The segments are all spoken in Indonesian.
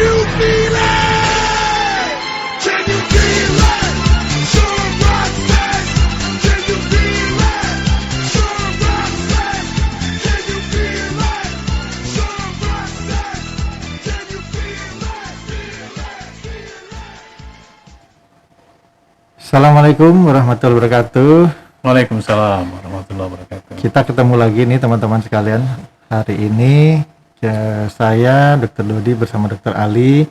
you feel it? Can you feel it? Sure Roxanne. Can you feel it? Sure Roxanne. Can you feel it? Sure Roxanne. Can you feel it? Feel it? Assalamualaikum warahmatullahi wabarakatuh. Waalaikumsalam warahmatullahi wabarakatuh. Kita ketemu lagi nih teman-teman sekalian. Hari ini saya Dr. Dodi bersama Dr. Ali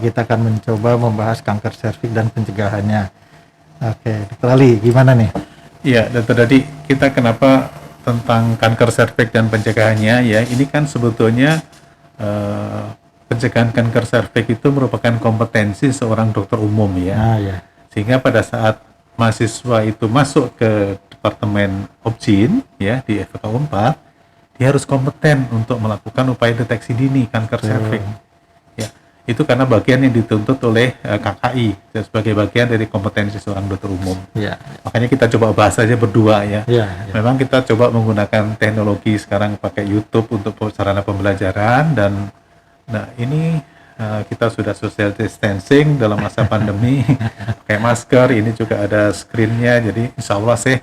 kita akan mencoba membahas kanker serviks dan pencegahannya. Oke, Dr. Ali gimana nih? Iya, Dr. Dodi, kita kenapa tentang kanker serviks dan pencegahannya ya? Ini kan sebetulnya pencegahan kanker serviks itu merupakan kompetensi seorang dokter umum ya. Ya. Sehingga pada saat mahasiswa itu masuk ke Departemen Obgyn ya di FK Unpad, dia harus kompeten untuk melakukan upaya deteksi dini kanker serviks. Ya, itu karena bagian yang dituntut oleh KKI sebagai bagian dari kompetensi seorang dokter umum. Ya. Makanya kita coba bahas aja berdua ya. Ya. Memang kita coba menggunakan teknologi sekarang pakai YouTube untuk sarana pembelajaran dan ini kita sudah social distancing dalam masa pandemi, pakai masker, ini juga ada screen-nya, jadi insya Allah sih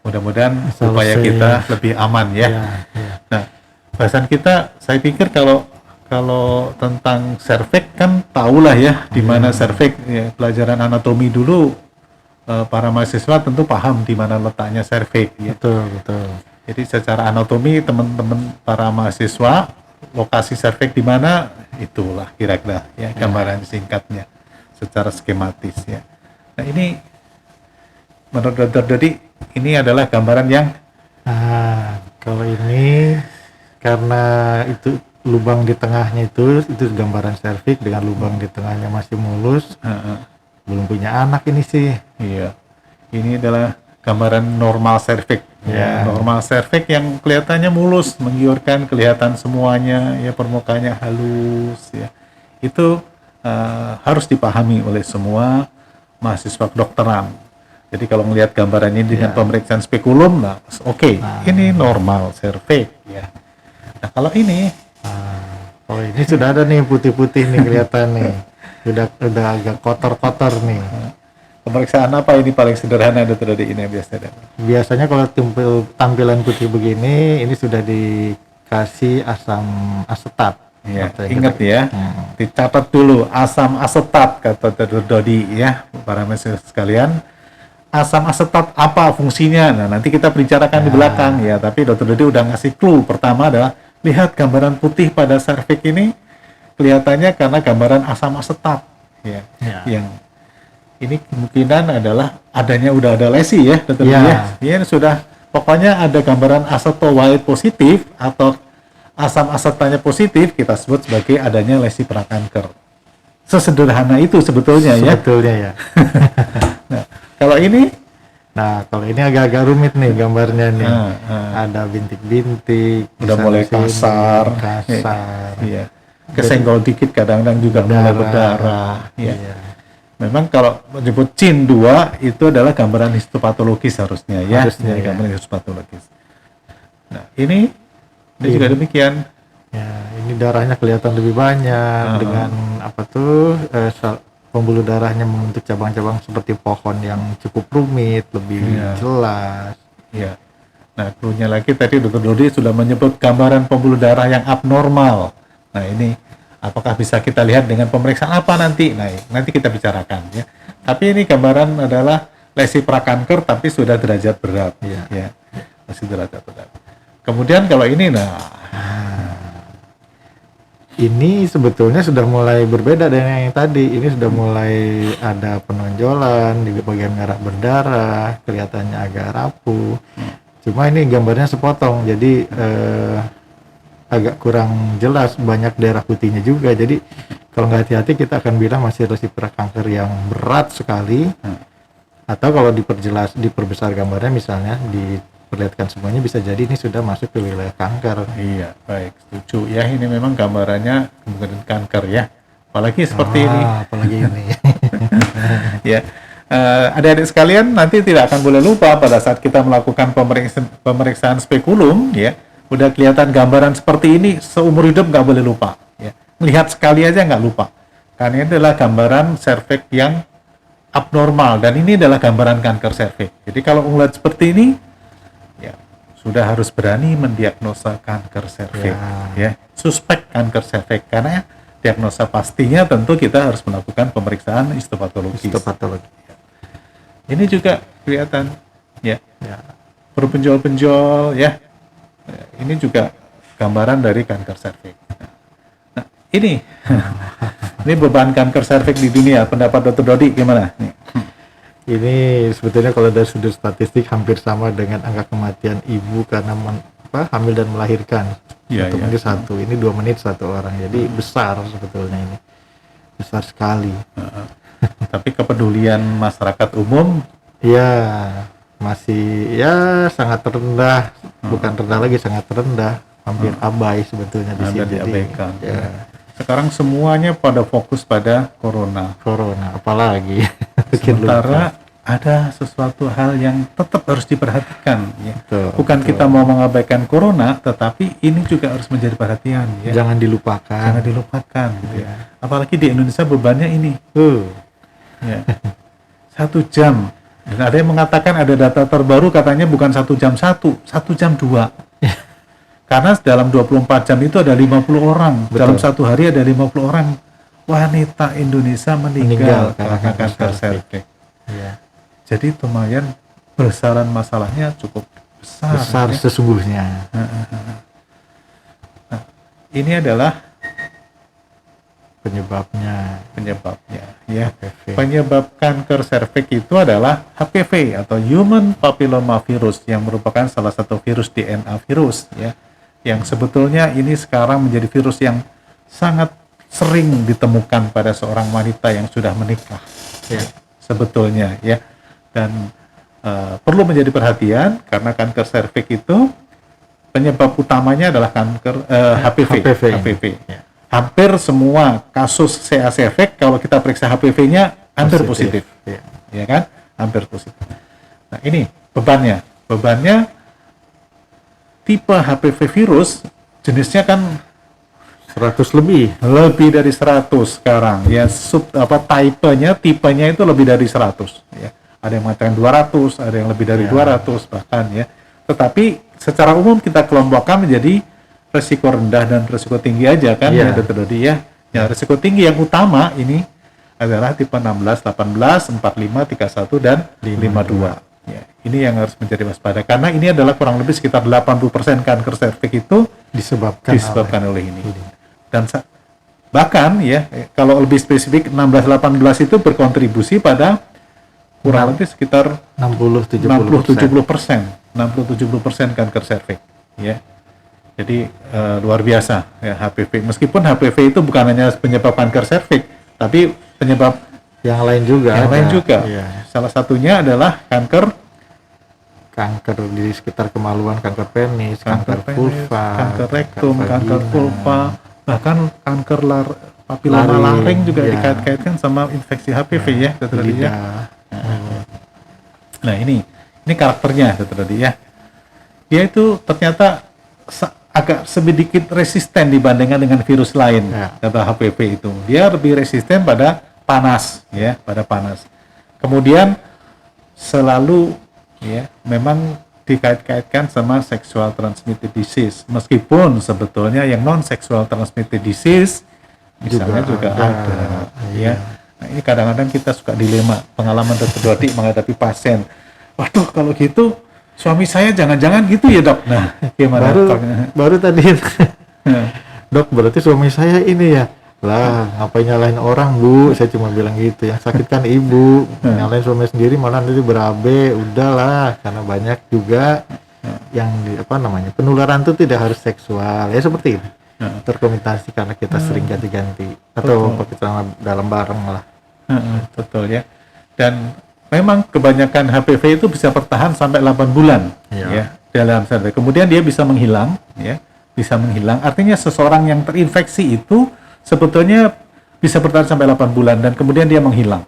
mudah-mudahan supaya kita lebih aman ya. Nah, bahasan kita, saya pikir kalau tentang serviks kan tahulah ya di mana serviks ya, pelajaran anatomi dulu para mahasiswa tentu paham di mana letaknya serviks ya. Betul. Jadi secara anatomi teman-teman para mahasiswa lokasi serviks di mana itulah kira-kira ya gambaran singkatnya secara skematis ya. Nah, ini menurut Dr. Dodi ini adalah gambaran yang kalau ini karena itu lubang di tengahnya itu gambaran serviks dengan lubang di tengahnya masih mulus. Belum punya anak ini sih. Iya. Ini adalah gambaran normal serviks. Ya, normal serviks yang kelihatannya mulus, menggiurkan, kelihatan semuanya ya, permukaannya halus ya. Itu harus dipahami oleh semua mahasiswa kedokteran. Jadi kalau melihat gambaran ini dengan pemeriksaan spekulum, ini normal serviks ya. Nah, kalau ini sudah ada nih putih-putih nih kelihatan nih. Udah agak kotor-kotor nih. Pemeriksaan apa ini paling sederhana Dr. Dodi ini biasanya? Biasanya kalau tampilan putih begini, ini sudah dikasih asam asetat. Ya, ingat ya, dicatat dulu asam asetat kata Dr. Dodi ya, para mahasiswa sekalian. Asam asetat apa fungsinya? Nah, nanti kita bicarakan di belakang ya. Tapi Dr. Dodi udah ngasih clue. Pertama adalah lihat gambaran putih pada serviks ini kelihatannya karena gambaran asam asetat ya. Yang ini kemungkinan adalah udah ada lesi ya, Dr. Dodi ya. Ini sudah pokoknya ada gambaran acetoacetate positif atau asam asetatnya positif, kita sebut sebagai adanya lesi prakanker. Sesederhana itu sebetulnya ya. Kalau ini agak-agak rumit nih gambarnya nih. Ada bintik-bintik, udah mulai kasar. Iya. Kesenggol dikit kadang-kadang juga mulai berdarah. Iya. Memang kalau menyebut CIN 2 itu adalah gambaran histopatologis harusnya ya. Gambaran histopatologis. Nah, ini juga demikian. Ya, ini darahnya kelihatan lebih banyak dengan pembuluh darahnya membentuk cabang-cabang seperti pohon yang cukup rumit, lebih jelas. Iya. Nah, cluenya lagi tadi Dr. Dodi sudah menyebut gambaran pembuluh darah yang abnormal. Nah, ini apakah bisa kita lihat dengan pemeriksaan apa nanti? Nah, nanti kita bicarakan ya. Tapi ini gambaran adalah lesi prakanker tapi sudah derajat berat. Ya. Masih derajat berat. Kemudian kalau ini ini sebetulnya sudah mulai berbeda dengan yang tadi. Ini sudah mulai ada penonjolan di bagian merah berdarah, kelihatannya agak rapuh. Cuma ini gambarnya sepotong, jadi agak kurang jelas, banyak daerah putihnya juga. Jadi kalau nggak hati-hati kita akan bilang masih lesi prakanker yang berat sekali. Atau kalau diperbesar gambarnya misalnya diperlihatkan semuanya, bisa jadi ini sudah masuk ke wilayah kanker. Iya, baik, setuju ya. Ini memang gambarannya kemungkinan kanker ya, apalagi seperti ini. Apalagi ini. Ya, adik-adik sekalian nanti tidak akan boleh lupa pada saat kita melakukan pemeriksaan spekulum ya, udah kelihatan gambaran seperti ini seumur hidup nggak boleh lupa ya. melihat sekali aja nggak lupa. Karena ini adalah gambaran serviks yang abnormal dan ini adalah gambaran kanker serviks. Jadi kalau melihat seperti ini, ya sudah harus berani mendiagnosa kanker serviks, ya suspek kanker serviks. Karena diagnosa pastinya tentu kita harus melakukan pemeriksaan histopatologis. Ini juga kelihatan, ya, berpenjol-penjol, ya. Ini juga gambaran dari kanker serviks. Nah, ini beban kanker serviks di dunia. Pendapat Dr. Dodi gimana? Nih. Ini sebetulnya kalau dari sudut statistik hampir sama dengan angka kematian ibu karena hamil dan melahirkan. Iya, Satu iya. menit satu, ini 2 menit satu orang. Jadi besar sebetulnya ini, besar sekali. Tapi kepedulian masyarakat umum, Ya masih ya sangat rendah, bukan rendah lagi, sangat rendah, hampir abai sebetulnya di sini. hampir diabaikan. Ya, Sekarang semuanya pada fokus pada corona. corona apalagi. Bikin Sementara lupa. ada sesuatu hal yang tetap harus diperhatikan. Ya. Betul, Bukan betul. kita mau mengabaikan corona, tetapi ini juga harus menjadi perhatian. Ya. Jangan dilupakan. Jangan dilupakan. Gitu ya. Apalagi di Indonesia bebannya ini. Ya. 1 jam. Dan ada yang mengatakan ada data terbaru katanya bukan 1 jam 1 jam 2. Karena dalam 24 jam itu ada 50 orang. Betul. Dalam satu hari ada 50 orang wanita Indonesia meninggal Meninggal karena kanker kanker serviks. Ya. Jadi lumayan besaran masalahnya cukup besar. Besar Ya. sesungguhnya. Ini adalah Penyebabnya. ya. HPV. Penyebab kanker serviks itu adalah HPV atau Human Papilloma Virus yang merupakan salah satu virus DNA virus ya. Yang sebetulnya ini sekarang menjadi virus yang sangat sering ditemukan pada seorang wanita yang sudah menikah. Ya. Sebetulnya ya. Dan perlu menjadi perhatian karena kanker serviks itu penyebab utamanya adalah kanker HPV. Ya. Hampir semua kasus CA cervix kalau kita periksa HPV-nya hampir positif. Ya. Ya kan? Hampir positif. Nah, ini bebannya. Bebannya tipe HPV virus jenisnya kan 100 lebih. lebih dari 100 sekarang. Ya, tipenya itu lebih dari 100 ya. Ada yang mengatakan 200, ada yang lebih dari 200 bahkan ya. Tetapi secara umum kita kelompokkan menjadi resiko rendah dan resiko tinggi aja kan ya Dr. Dodi ya. Ya, resiko tinggi yang utama ini adalah tipe 16, 18, 45, 31 dan 52. Ya, ini yang harus menjadi waspada karena ini adalah kurang lebih sekitar 80% kanker serviks itu disebabkan oleh ini. Dan bahkan ya kalau lebih spesifik 16, 18 itu berkontribusi pada kurang lebih sekitar 60-70% kanker serviks ya. Jadi luar biasa ya HPV. Meskipun HPV itu bukan hanya penyebab kanker serviks, tapi penyebab yang lain juga. yang lain juga. Iya. Salah satunya adalah kanker Kanker di sekitar kemaluan, kanker penis, kanker penis, vulva, kanker rektum, kanker vagina. vulva, bahkan kanker papiloma Laring, laring juga ya. dikait-kaitkan sama infeksi HPV ya, Dr. Dodi ya. Lidah. Nah ini karakternya Dr. Dodi ya. Dia itu ternyata agak sedikit resisten dibandingkan dengan virus lain, kata HPV itu. Dia lebih resisten pada panas, ya, pada panas. Kemudian selalu, ya, memang dikait-kaitkan sama sexual transmitted disease. Meskipun sebetulnya yang non sexual transmitted disease misalnya juga ada, ya. Nah, ini kadang-kadang kita suka dilema pengalaman Dr. Dodi menghadapi pasien. Waduh, kalau gitu suami saya jangan-jangan gitu ya dok. Nah, gimana? Baru tadi dok, berarti suami saya ini ya. Lah, ngapain nyalahin orang bu? Saya cuma bilang gitu. Yang sakit kan ibu, nyalahin suami sendiri malah nanti berabe. Udahlah, karena banyak juga yang penularan itu tidak harus seksual ya, seperti ini. Terkomitasi karena kita sering ganti-ganti atau pakai celana dalam bareng lah. Betul ya. Dan memang kebanyakan HPV itu bisa bertahan sampai 8 bulan ya dalam sadar. Kemudian dia bisa menghilang ya, bisa menghilang. Artinya seseorang yang terinfeksi itu sebetulnya bisa bertahan sampai 8 bulan dan kemudian dia menghilang.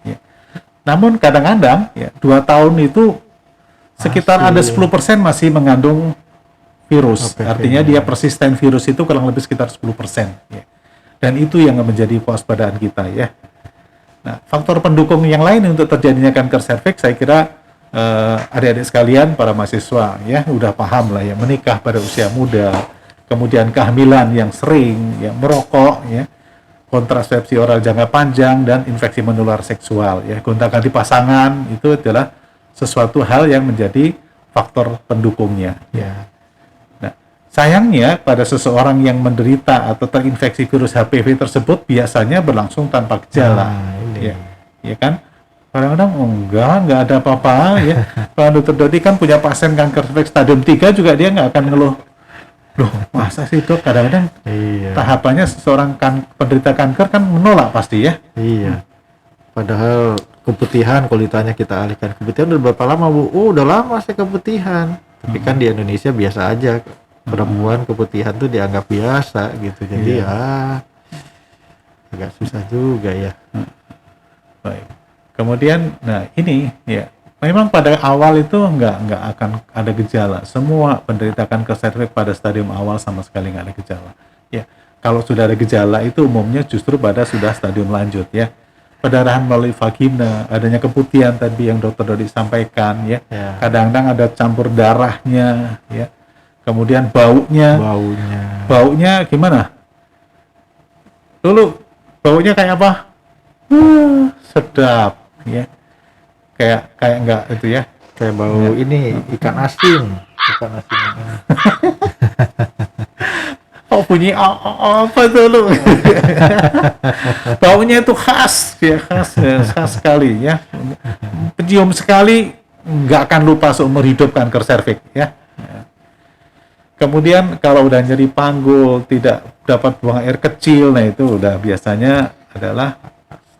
Ya. Namun kadang-kadang ya 2 tahun itu sekitar ada 10% masih mengandung virus. HPV. Artinya dia persisten virus itu kurang lebih sekitar 10%. Ya. Dan itu yang menjadi kewaspadaan kita ya. Nah, faktor pendukung yang lain untuk terjadinya kanker serviks, saya kira adik-adik sekalian, para mahasiswa ya udah paham lah ya, menikah pada usia muda, kemudian kehamilan yang sering, ya merokok, ya kontrasepsi oral jangka panjang, dan infeksi menular seksual ya, gonta-ganti pasangan, itu adalah sesuatu hal yang menjadi faktor pendukungnya ya. Nah, sayangnya pada seseorang yang menderita atau terinfeksi virus HPV tersebut biasanya berlangsung tanpa gejala. Ya kan? Kadang-kadang enggak ada apa-apa ya. Kalau Dr. Dodi kan punya pasien kanker serviks stadium 3 juga, dia nggak akan ngeluh. Loh, masa sih Dok? Kadang-kadang tahapannya seseorang penderita kanker kan menolak pasti ya. Iya. Padahal keputihan, kalau ditanya kita alihkan keputihan udah berapa lama Bu? Oh, udah lama saya keputihan. Tapi kan di Indonesia biasa aja. Perempuan keputihan tuh dianggap biasa gitu. Jadi agak susah juga ya. Baik. Kemudian, nah ini ya, memang pada awal itu nggak akan ada gejala. Semua penderita kanker serviks pada stadium awal sama sekali nggak ada gejala. Ya, kalau sudah ada gejala itu umumnya justru pada sudah stadium lanjut ya. Pendarahan melalui vagina, adanya keputihan tadi yang Dr. Dodi sampaikan ya. Kadang-kadang ada campur darahnya ya. Kemudian baunya gimana? Dulu baunya kayak apa? Sedap ya, kayak enggak itu ya, kayak bau ini ikan asin. Oh, bunyi apa tuh lu? Baunya itu khas sekali ya, pencium sekali, nggak akan lupa seumur hidup kanker serviks ya. Kemudian kalau udah nyeri panggul, tidak dapat buang air kecil, nah itu udah biasanya adalah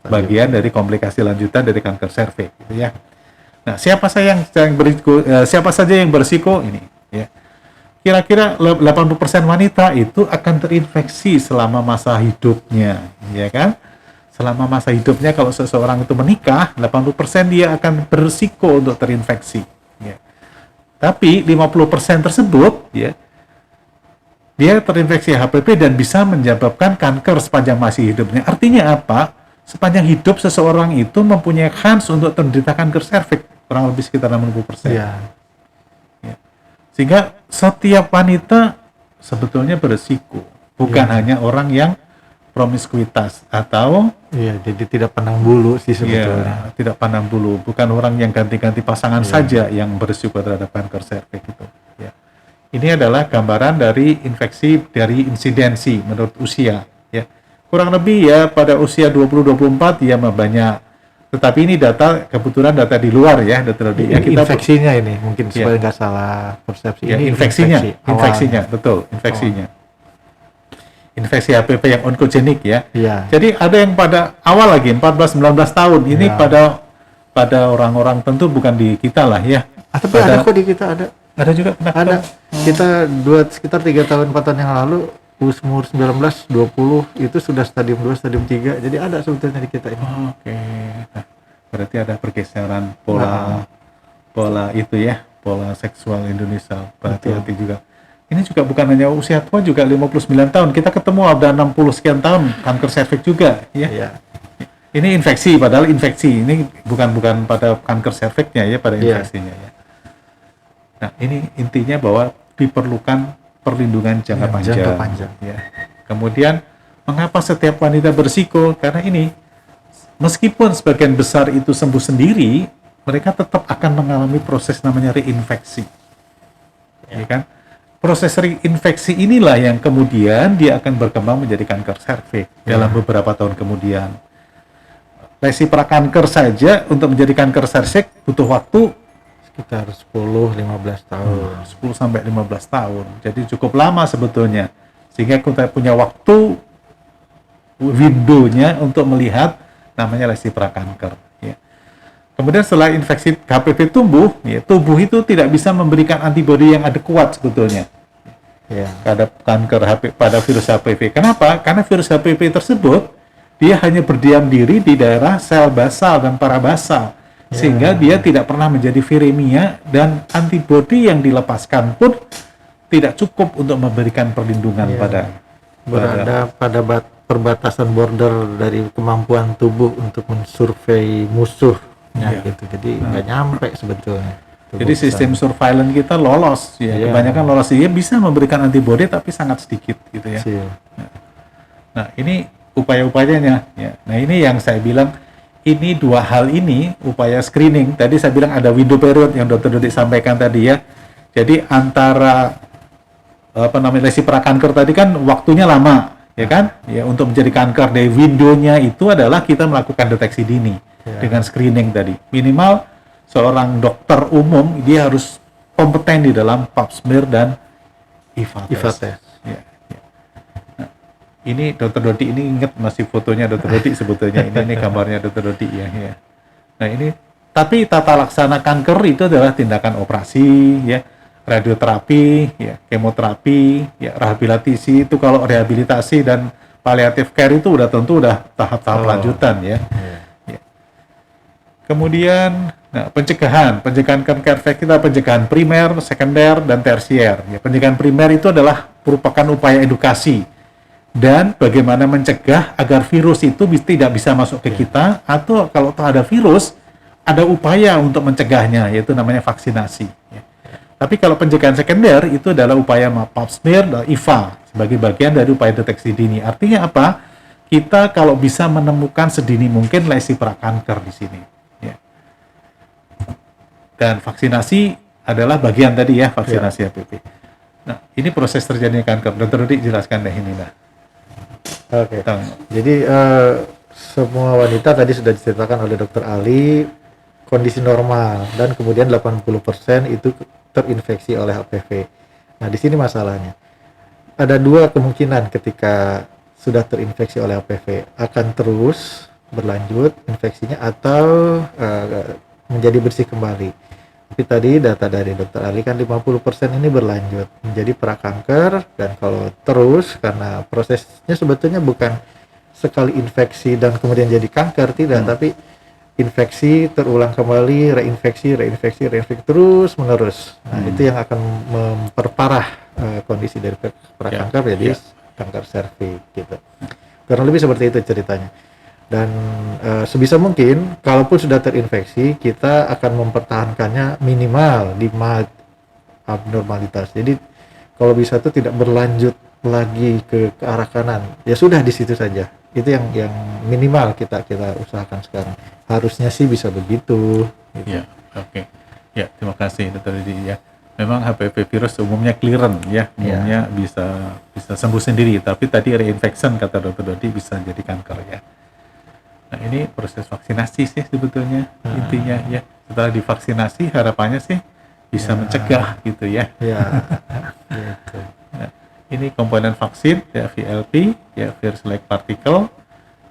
bagian dari komplikasi lanjutan dari kanker serviks gitu ya. Nah, siapa saja yang berisiko ini ya. Kira-kira 80% wanita itu akan terinfeksi selama masa hidupnya, ya kan? Selama masa hidupnya kalau seseorang itu menikah, 80% dia akan berisiko untuk terinfeksi ya. Tapi 50% tersebut ya, dia terinfeksi HPV dan bisa menyebabkan kanker sepanjang masih hidupnya. Artinya apa? Sepanjang hidup seseorang itu mempunyai kans untuk menderita kanker serviks kurang lebih sekitar 60%. Ya. Sehingga setiap wanita sebetulnya beresiko, bukan hanya orang yang promiskuitas atau jadi tidak pandang bulu sih sebetulnya. Tidak pandang bulu, bukan orang yang ganti-ganti pasangan saja yang beresiko terhadap kanker serviks itu. Ya. Ini adalah gambaran dari infeksi dari insidensi menurut usia. Ya. Kurang lebih ya pada usia 20-24 ya banyak. Tetapi ini kebetulan data di luar ya, data di kita infeksinya ini mungkin supaya nggak salah persepsi. Ya, ini infeksinya betul, infeksinya. Infeksi HPV yang onkogenik ya. Jadi ada yang pada awal lagi 14-19 tahun. Ini pada orang-orang tentu bukan di kita lah ya. Tapi ada kok di kita ada. Ada juga ada. Kita sekitar 3 tahun 4 tahun yang lalu umur 19, 20 itu sudah stadium 2, stadium 3. Jadi ada sebetulnya di kita ini. Oke. Nah, berarti ada pergeseran pola itu ya, pola seksual Indonesia. Berhati-hati juga. Ini juga bukan hanya usia tua, juga 59 tahun. Kita ketemu ada 60 sekian tahun kanker serviks juga ya. Ini infeksi, padahal infeksi. Ini bukan pada kanker serviksnya ya, pada infeksinya ya. Nah, ini intinya bahwa diperlukan perlindungan jangka panjang. Ya. Kemudian, mengapa setiap wanita berisiko? Karena ini, meskipun sebagian besar itu sembuh sendiri, mereka tetap akan mengalami proses namanya reinfeksi. Ya kan? Proses reinfeksi inilah yang kemudian dia akan berkembang menjadi kanker serviks dalam beberapa tahun kemudian. Lesi prakanker saja untuk menjadi kanker serviks butuh waktu sekitar 10-15 tahun. 10 sampai 15 tahun. Jadi cukup lama sebetulnya. Sehingga kita punya waktu window-nya untuk melihat namanya lesi prakanker. Ya. Kemudian setelah infeksi HPV tumbuh, ya, tubuh itu tidak bisa memberikan antibodi yang adekuat sebetulnya. Pada kanker pada virus HPV. Kenapa? Karena virus HPV tersebut dia hanya berdiam diri di daerah sel basal dan parabasal. Sehingga dia tidak pernah menjadi viremia dan antibodi yang dilepaskan pun tidak cukup untuk memberikan perlindungan pada perbatasan border dari kemampuan tubuh untuk mensurvei musuhnya Iya. gitu. Jadi nggak nyampe sebetulnya. tubuh Jadi sistem sana. surveillance kita lolos ya. Iya. Kebanyakan lolos, dia bisa memberikan antibody tapi sangat sedikit gitu ya. Kecil. Nah, ini upaya-upayanya ya. Nah, ini yang saya bilang, ini dua hal ini upaya screening. Tadi saya bilang ada window period yang Dr. Dodi sampaikan tadi ya. Jadi antara lesi prakanker tadi kan waktunya lama ya kan? Ya, untuk menjadi kanker dari windownya itu adalah kita melakukan deteksi dini Ya. dengan screening tadi. Minimal seorang dokter umum dia harus kompeten di dalam pap smear dan IVA IVA test. test. Ya, ya. Nah, ini Dr. Dodi, ini ingat masih fotonya Dr. Dodi sebetulnya. Ini gambarnya Dr. Dodi ya, ya. Nah, ini tapi tata laksana kanker itu adalah tindakan operasi ya, radioterapi, ya, kemoterapi, ya, rehabilitasi. Itu kalau rehabilitasi dan palliative care itu udah tentu udah tahap-tahap Oh. lanjutan ya. Iya. Ya. Kemudian pencegahan kanker kita pencegahan primer, sekunder, dan tersier. Ya, pencegahan primer itu adalah merupakan upaya edukasi dan bagaimana mencegah agar virus itu tidak bisa masuk ke kita, atau kalau ada virus ada upaya untuk mencegahnya, yaitu namanya vaksinasi. Ya. Tapi kalau pencegahan sekunder itu adalah upaya pap smear dan IVA sebagai bagian dari upaya deteksi dini. Artinya apa? Kita kalau bisa menemukan sedini mungkin lesi prakanker di sini. Ya. Dan vaksinasi adalah bagian tadi ya, vaksinasi HPV. Nah, ini proses terjadinya kanker. Dr. Rudi jelaskan deh ini lah. Oke. Jadi semua wanita tadi sudah diceritakan oleh Dr. Ali kondisi normal dan kemudian 80% itu terinfeksi oleh HPV. Nah, di sini masalahnya. Ada dua kemungkinan ketika sudah terinfeksi oleh HPV, akan terus berlanjut infeksinya atau menjadi bersih kembali. Tapi tadi data dari Dr. Ali kan 50% ini berlanjut menjadi prakanker, dan kalau terus karena prosesnya sebetulnya bukan sekali infeksi dan kemudian jadi kanker, tidak, tapi infeksi terulang kembali, reinfeksi terus menerus. Nah, itu yang akan memperparah kondisi dari prakanker jadi kanker serviks gitu. Kurang lebih seperti itu ceritanya. Dan sebisa mungkin kalaupun sudah terinfeksi, kita akan mempertahankannya minimal di mild abnormalitas. Jadi kalau bisa itu tidak berlanjut lagi ke arah kanan, ya sudah di situ saja. Itu yang minimal kita usahakan sekarang. Harusnya sih bisa begitu gitu. Ya, oke. Ya, terima kasih Dr. Didi ya. Memang HPV virus umumnya clearance ya, umumnya bisa sembuh sendiri, tapi tadi reinfection kata Dr. Dodi bisa jadi kanker ya. Nah, ini proses vaksinasi sih sebetulnya intinya ya. Setelah divaksinasi harapannya sih bisa mencegah gitu ya. Ya. Gitu. Nah, ini komponen vaksin ya, VLP ya, virus-like particle.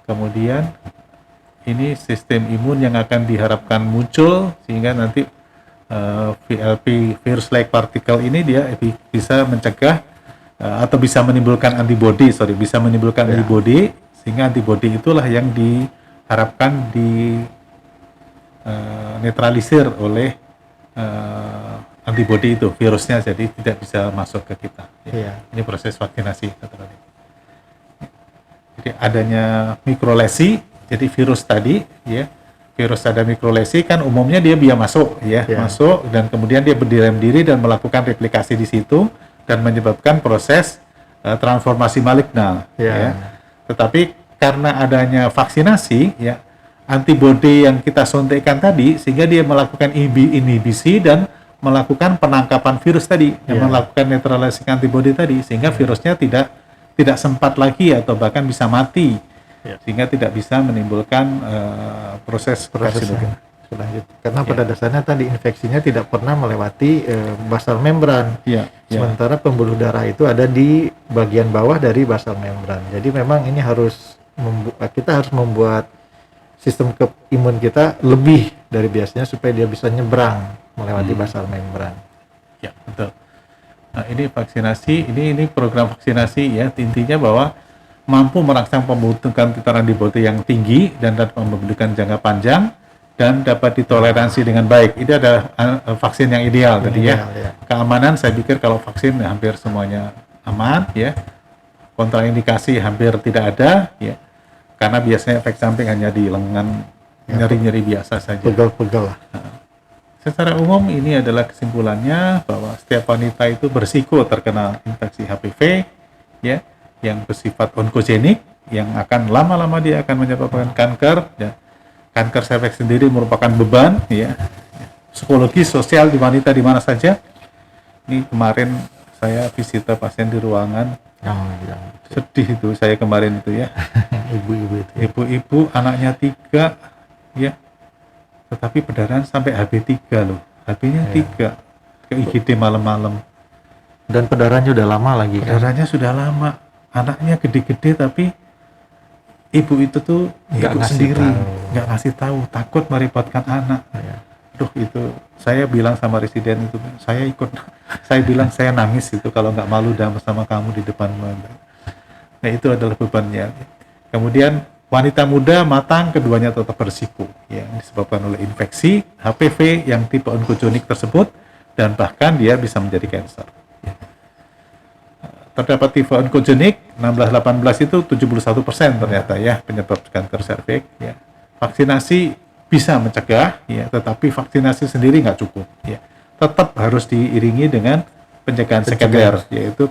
Kemudian ini sistem imun yang akan diharapkan muncul sehingga nanti VLP virus-like particle ini dia bisa mencegah atau bisa menimbulkan antibody, antibody, sehingga antibody itulah yang diharapkan di netralisir oleh antibody itu, virusnya, jadi tidak bisa masuk ke kita. Ya. Ini proses vaksinasi. Jadi adanya mikrolesi, jadi virus tadi, ya, virus ada mikrolesi kan umumnya dia masuk, masuk dan kemudian dia berdiam diri dan melakukan replikasi di situ dan menyebabkan proses transformasi maligna. Ya. Tetapi karena adanya vaksinasi, ya, antibodi yang kita suntikkan tadi, sehingga dia melakukan inhibisi dan melakukan penangkapan virus tadi, yang melakukan neutralisasi antibodi tadi, sehingga virusnya tidak sempat lagi atau bahkan bisa mati, sehingga tidak bisa menimbulkan proses karsinogen. Karena pada dasarnya tadi infeksinya tidak pernah melewati basal membran, sementara pembuluh darah itu ada di bagian bawah dari basal membran. Jadi memang ini kita harus membuat sistem imun kita lebih dari biasanya supaya dia bisa nyebrang melewati basal membran. Ya, betul. Nah, ini vaksinasi, ini program vaksinasi ya, intinya bahwa mampu merangsang pembentukan titer antibodi yang tinggi dan dapat membentukkan jangka panjang dan dapat ditoleransi dengan baik. Ini ada vaksin yang ideal tadi ya. Keamanan saya pikir kalau vaksin hampir semuanya aman ya. kontraindikasi hampir tidak ada, ya, karena biasanya efek samping hanya di lengan, nyeri-nyeri biasa saja. Pegel-pegel lah. Secara umum ini adalah kesimpulannya bahwa setiap wanita itu berisiko terkena infeksi HPV, ya, yang bersifat onkogenik, yang akan lama-lama dia akan menyebabkan kanker. Ya. Kanker serviks sendiri merupakan beban, ya, psikologis, sosial di wanita di mana saja. Ini kemarin saya visita pasien di ruangan, sedih itu saya kemarin itu ya. Ibu-ibu itu. Ibu-ibu anaknya 3, ya, tetapi perdarahan sampai HB3 loh, HB-nya 3 ke IGD malam-malam. Dan perdarahannya udah lama lagi kan. Perdarahannya sudah lama, anaknya gede-gede tapi ibu itu tuh Nggak ibu ngasih sendiri tahu. nggak ngasih tahu, takut merepotkan anak. Ya. Aduh, itu saya bilang sama residen itu, saya ikut, saya bilang saya nangis itu kalau nggak malu dan bersama kamu di depan Mbak. Nah, itu adalah bebannya. Kemudian wanita muda matang keduanya tetap berisiko, ya, disebabkan oleh infeksi HPV yang tipe onkogenik tersebut, dan bahkan dia bisa menjadi kanker. Ya. Terdapat tipe onkogenik 16-18 itu 71% ternyata ya penyebab kanker serviks. Ya. Vaksinasi bisa mencegah, ya, tetapi vaksinasi sendiri nggak cukup. Ya. Tetap harus diiringi dengan pencegahan sekunder, yaitu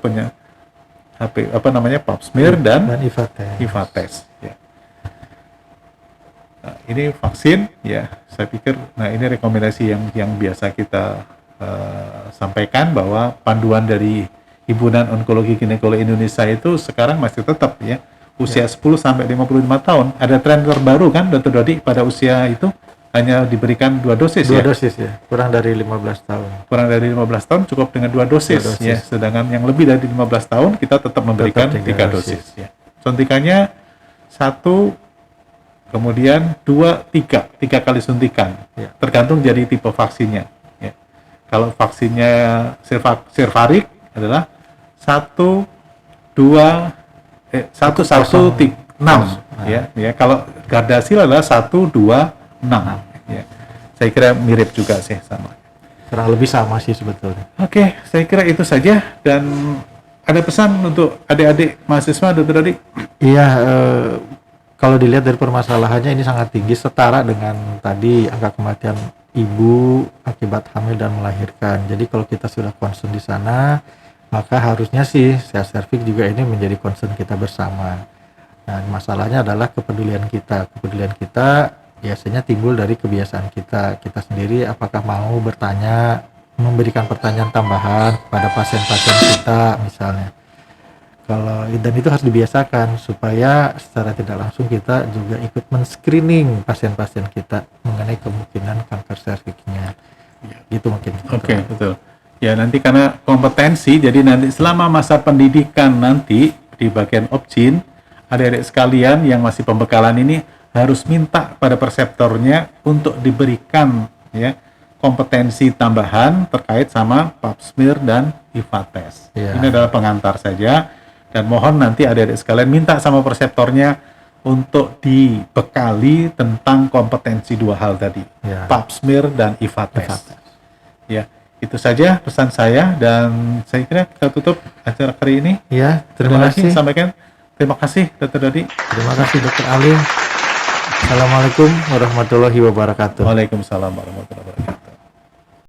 pap smear dan IVA test. Ya. Nah, ini vaksin, ya, saya pikir, nah ini rekomendasi yang biasa kita sampaikan bahwa panduan dari Himpunan Onkologi Ginekologi Indonesia itu sekarang masih tetap, ya, usia 10 sampai 55 tahun. Ada tren terbaru kan, Dr. Dodi, pada usia itu hanya diberikan 2 dosis. 2 dosis ya, kurang dari 15 tahun. Kurang dari 15 tahun cukup dengan 2 dosis, ya. Sedangkan yang lebih dari 15 tahun kita tetap memberikan 3 dosis. Ya. Suntikannya 1, kemudian 2, 3 kali suntikan, ya. Tergantung dari tipe vaksinnya. Ya. Kalau vaksinnya Cervarix adalah 1, 2, 6, ya. Kalau Gardasil adalah 1, 2, 6. Ya. Saya kira mirip juga sih, sama. Kurang lebih sama sih sebetulnya. Oke, saya kira itu saja. Dan ada pesan untuk adik-adik mahasiswa, Dr. Dodi? Iya, kalau dilihat dari permasalahannya ini sangat tinggi, setara dengan tadi angka kematian ibu akibat hamil dan melahirkan. Jadi kalau kita sudah concern di sana, maka harusnya sih serviks juga ini menjadi concern kita bersama. Nah, masalahnya adalah kepedulian kita. Kepedulian kita biasanya timbul dari kebiasaan kita sendiri, apakah mau bertanya, memberikan pertanyaan tambahan kepada pasien-pasien kita misalnya. Dan itu harus dibiasakan supaya secara tidak langsung kita juga ikut men-screening pasien-pasien kita mengenai kemungkinan kanker serviksnya. Gitu mungkin. Oke, betul. Ya, nanti karena kompetensi, jadi nanti selama masa pendidikan nanti di bagian Opjin, adik-adik sekalian yang masih pembekalan ini harus minta pada perseptornya untuk diberikan, ya, kompetensi tambahan terkait sama pap smear dan IVA test. Ya. Ini adalah pengantar saja, dan mohon nanti adik-adik sekalian minta sama perseptornya untuk dibekali tentang kompetensi 2 hal tadi, ya. pap smear dan IVA test. Ya. Itu saja pesan saya, dan saya kira kita tutup acara kali ini. Ya, terima kasih. Sampaikan. Terima kasih, Dr. Dodi. Terima kasih, Dr. Ali. Assalamualaikum warahmatullahi wabarakatuh. Waalaikumsalam warahmatullahi wabarakatuh.